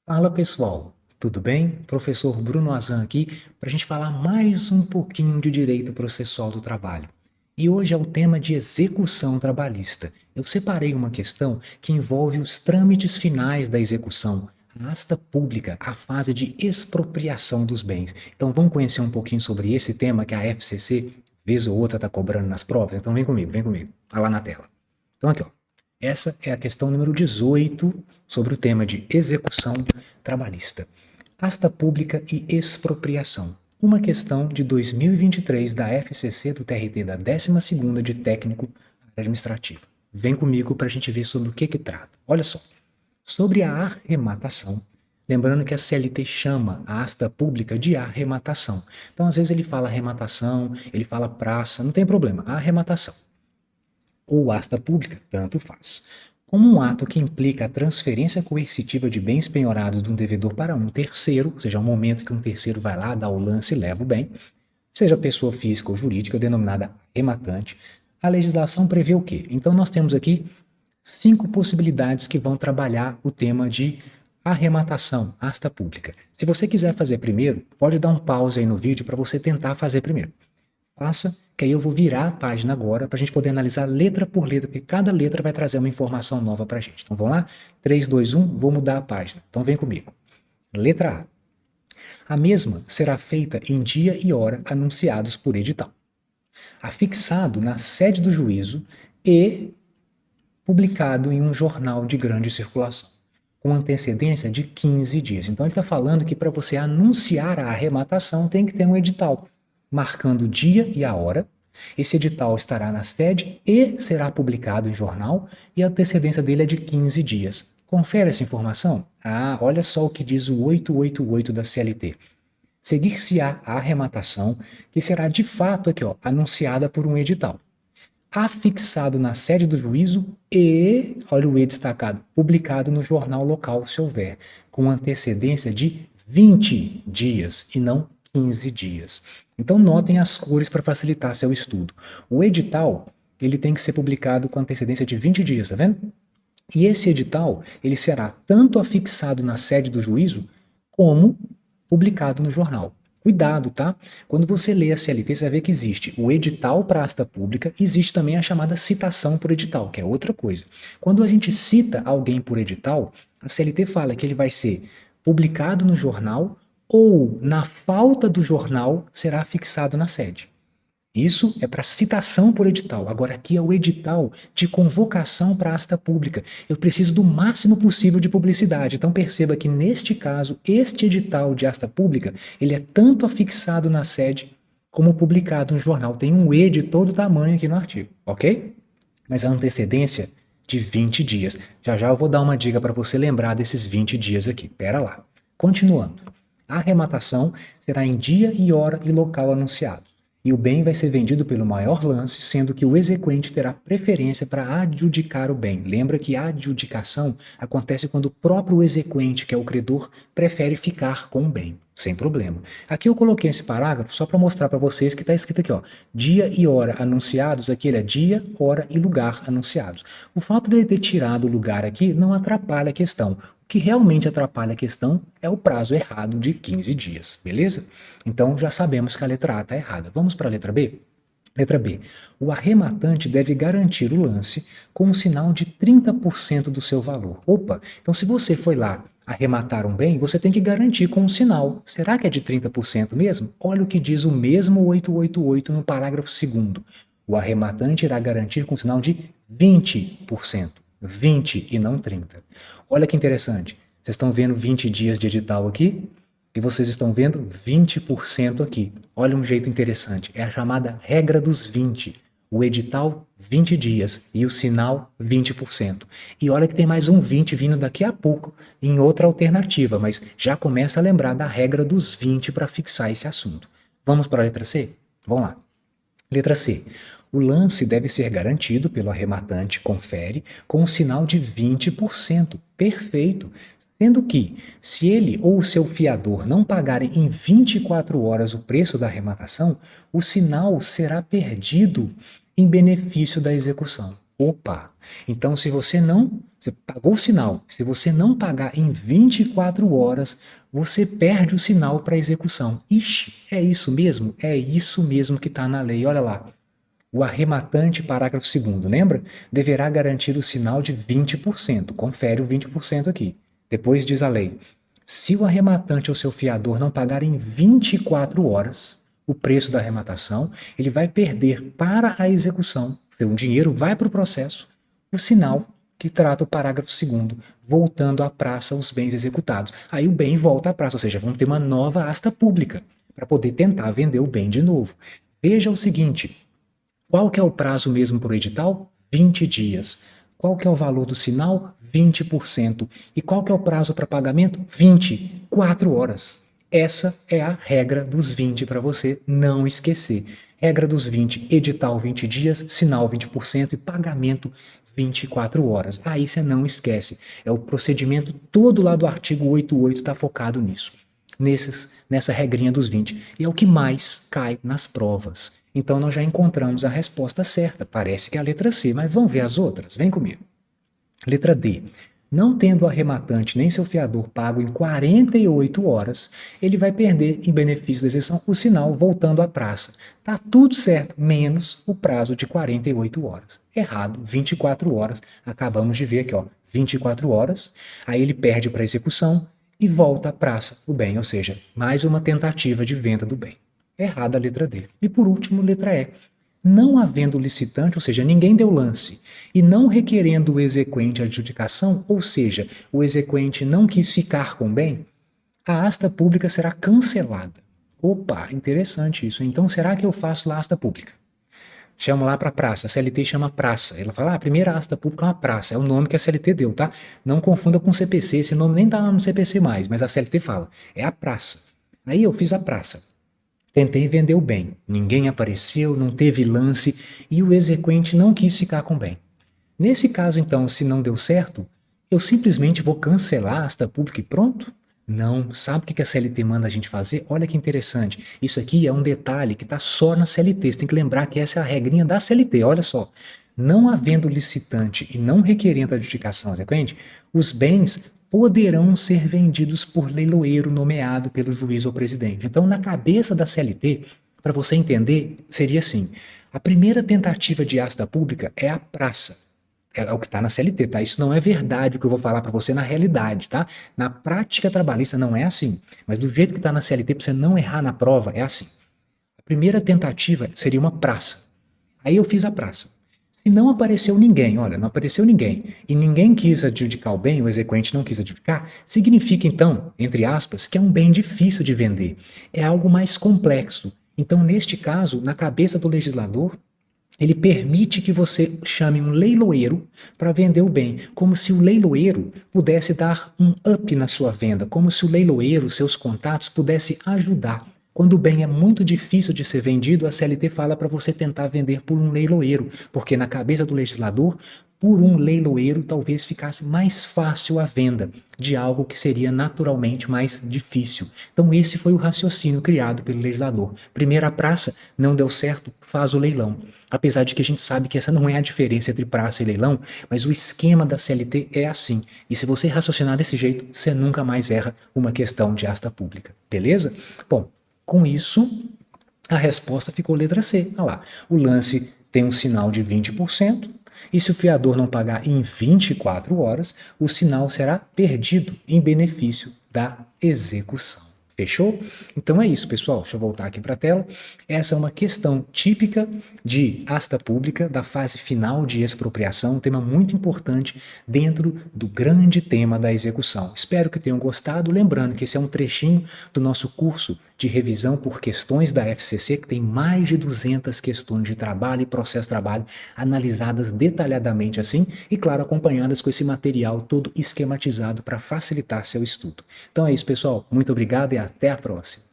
Fala pessoal, tudo bem? Professor Bruno Azan aqui para a gente falar mais um pouquinho de direito processual do trabalho. E hoje é o tema de execução trabalhista. Eu separei uma questão que envolve os trâmites finais da execução, a asta pública, a fase de expropriação dos bens. Então vamos conhecer um pouquinho sobre esse tema que a FCC, vez ou outra, está cobrando nas provas? Então vem comigo, tá lá na tela. Então aqui, ó. Essa é a questão número 18 sobre o tema de execução trabalhista. Asta pública e expropriação. Uma questão de 2023 da FCC do TRT da 12ª de técnico administrativo. Vem comigo para a gente ver sobre o que trata. Olha só, sobre a arrematação, lembrando que a CLT chama a asta pública de arrematação. Então, às vezes ele fala arrematação, ele fala praça, não tem problema, arrematação ou asta pública, tanto faz. Como um ato que implica a transferência coercitiva de bens penhorados de um devedor para um terceiro, ou seja, um momento que um terceiro vai lá, dá o lance e leva o bem, seja pessoa física ou jurídica, denominada arrematante, a legislação prevê o quê? Então nós temos aqui 5 possibilidades que vão trabalhar o tema de arrematação, asta pública. Se você quiser fazer primeiro, pode dar um pause aí no vídeo para você tentar fazer primeiro. Faça, que aí eu vou virar a página agora para a gente poder analisar letra por letra, porque cada letra vai trazer uma informação nova para a gente. Então vamos lá? 3, 2, 1, vou mudar a página. Então vem comigo. Letra A. A mesma será feita em dia e hora anunciados por edital, afixado na sede do juízo e publicado em um jornal de grande circulação, com antecedência de 15 dias. Então ele está falando que para você anunciar a arrematação tem que ter um edital marcando o dia e a hora. Esse edital estará na sede e será publicado em jornal e a antecedência dele é de 15 dias. Confere essa informação? Olha só o que diz o 888 da CLT. Seguir-se-á a arrematação, que será de fato aqui, ó, anunciada por um edital, afixado na sede do juízo e, olha o E destacado, publicado no jornal local, se houver, com antecedência de 20 dias e não 15 dias. Então notem as cores para facilitar seu estudo. O edital, ele tem que ser publicado com antecedência de 20 dias, tá vendo? E esse edital, ele será tanto afixado na sede do juízo, como publicado no jornal. Cuidado, tá? Quando você lê a CLT, você vai ver que existe o edital para asta pública, existe também a chamada citação por edital, que é outra coisa. Quando a gente cita alguém por edital, a CLT fala que ele vai ser publicado no jornal ou, na falta do jornal, será fixado na sede. Isso é para citação por edital. Agora aqui é o edital de convocação para asta pública. Eu preciso do máximo possível de publicidade. Então perceba que neste caso, este edital de asta pública, ele é tanto afixado na sede como publicado no jornal. Tem um E de todo tamanho aqui no artigo, ok? Mas a antecedência de 20 dias. Já já eu vou dar uma dica para você lembrar desses 20 dias aqui. Pera lá. Continuando. A arrematação será em dia e hora e local anunciado, e o bem vai ser vendido pelo maior lance, sendo que o exequente terá preferência para adjudicar o bem. Lembra que a adjudicação acontece quando o próprio exequente, que é o credor, prefere ficar com o bem, sem problema. Aqui eu coloquei esse parágrafo só para mostrar para vocês que está escrito aqui, ó, dia e hora anunciados, aqui ele é dia, hora e lugar anunciados. O fato dele ter tirado o lugar aqui não atrapalha a questão. O que realmente atrapalha a questão é o prazo errado de 15 dias, beleza? Então já sabemos que a letra A está errada. Vamos para a letra B? Letra B. O arrematante deve garantir o lance com um sinal de 30% do seu valor. Opa, então se você foi lá arrematar um bem, você tem que garantir com um sinal. Será que é de 30% mesmo? Olha o que diz o mesmo 888 no parágrafo 2º. O arrematante irá garantir com um sinal de 20%. 20 e não 30. Olha que interessante. Vocês estão vendo 20 dias de edital aqui e vocês estão vendo 20% aqui. Olha um jeito interessante. É a chamada regra dos 20. O edital, 20 dias e o sinal, 20%. E olha que tem mais um 20 vindo daqui a pouco em outra alternativa, mas já começa a lembrar da regra dos 20 para fixar esse assunto. Vamos para a letra C? Vamos lá. Letra C. O lance deve ser garantido pelo arrematante, confere, com um sinal de 20%. Perfeito. Sendo que, se ele ou o seu fiador não pagarem em 24 horas o preço da arrematação, o sinal será perdido em benefício da execução. Opa! Então, se você não, você pagou o sinal, se você não pagar em 24 horas, você perde o sinal para execução. Ixi, é isso mesmo? É isso mesmo que está na lei. Olha lá. O arrematante, parágrafo 2º, lembra? Deverá garantir o sinal de 20%. Confere o 20% aqui. Depois diz a lei: se o arrematante ou seu fiador não pagar em 24 horas o preço da arrematação, ele vai perder para a execução, o dinheiro vai para o processo, o sinal que trata o parágrafo 2º, voltando à praça os bens executados. Aí o bem volta à praça, ou seja, vamos ter uma nova asta pública para poder tentar vender o bem de novo. Veja o seguinte, qual que é o prazo mesmo para o edital? 20 dias. Qual que é o valor do sinal? 20%. E qual que é o prazo para pagamento? 24 horas. Essa é a regra dos 20 para você não esquecer. Regra dos 20, edital 20 dias, sinal 20% e pagamento 24 horas. Aí você não esquece. É o procedimento todo lá do artigo 88 está focado nisso. Nessa regrinha dos 20. E é o que mais cai nas provas. Então nós já encontramos a resposta certa. Parece que é a letra C, mas vamos ver as outras? Vem comigo. Letra D. Não tendo o arrematante nem seu fiador pago em 48 horas, ele vai perder, em benefício da execução, o sinal voltando à praça. Tá tudo certo, menos o prazo de 48 horas. Errado, 24 horas. Acabamos de ver aqui, ó, 24 horas. Aí ele perde para execução e volta à praça o bem, ou seja, mais uma tentativa de venda do bem. Errada a letra D. E por último, letra E. Não havendo licitante, ou seja, ninguém deu lance, e não requerendo o exequente adjudicação, ou seja, o exequente não quis ficar com o bem, a asta pública será cancelada. Opa, interessante isso. Então, será que eu faço lá asta pública? Chamo lá para praça, a CLT chama praça. Ela fala, a primeira asta pública é uma praça, é o nome que a CLT deu, tá? Não confunda com o CPC, esse nome nem tá lá no CPC mais, mas a CLT fala, é a praça. Aí eu fiz a praça. Tentei vender o bem, ninguém apareceu, não teve lance e o exequente não quis ficar com o bem. Nesse caso, então, se não deu certo, eu simplesmente vou cancelar a asta pública e pronto? Não, sabe o que a CLT manda a gente fazer? Olha que interessante, isso aqui é um detalhe que está só na CLT, você tem que lembrar que essa é a regrinha da CLT, olha só. Não havendo licitante e não requerendo adjudicação exequente, os bens poderão ser vendidos por leiloeiro nomeado pelo juiz ou presidente. Então, na cabeça da CLT, para você entender, seria assim: a primeira tentativa de asta pública é a praça. É o que está na CLT, tá? Isso não é verdade o que eu vou falar para você na realidade, tá? Na prática trabalhista não é assim. Mas do jeito que está na CLT, para você não errar na prova, é assim. A primeira tentativa seria uma praça. Aí eu fiz a praça. Se não apareceu ninguém, olha, não apareceu ninguém, e ninguém quis adjudicar o bem, o exequente não quis adjudicar, significa então, entre aspas, que é um bem difícil de vender. É algo mais complexo. Então, neste caso, na cabeça do legislador, ele permite que você chame um leiloeiro para vender o bem, como se o leiloeiro pudesse dar um up na sua venda, como se o leiloeiro, seus contatos, pudesse ajudar. Quando o bem é muito difícil de ser vendido, a CLT fala para você tentar vender por um leiloeiro, porque na cabeça do legislador, por um leiloeiro talvez ficasse mais fácil a venda de algo que seria naturalmente mais difícil. Então esse foi o raciocínio criado pelo legislador. Primeira praça, não deu certo, faz o leilão. Apesar de que a gente sabe que essa não é a diferença entre praça e leilão, mas o esquema da CLT é assim. E se você raciocinar desse jeito, você nunca mais erra uma questão de asta pública. Beleza? Bom, com isso, a resposta ficou letra C. Olha lá, o lance tem um sinal de 20%, e se o fiador não pagar em 24 horas, o sinal será perdido em benefício da execução. Fechou? Então é isso, pessoal. Deixa eu voltar aqui para a tela. Essa é uma questão típica de asta pública, da fase final de expropriação, um tema muito importante dentro do grande tema da execução. Espero que tenham gostado. Lembrando que esse é um trechinho do nosso curso de revisão por questões da FCC, que tem mais de 200 questões de trabalho e processo de trabalho analisadas detalhadamente assim e, claro, acompanhadas com esse material todo esquematizado para facilitar seu estudo. Então é isso, pessoal. Muito obrigado e até a próxima.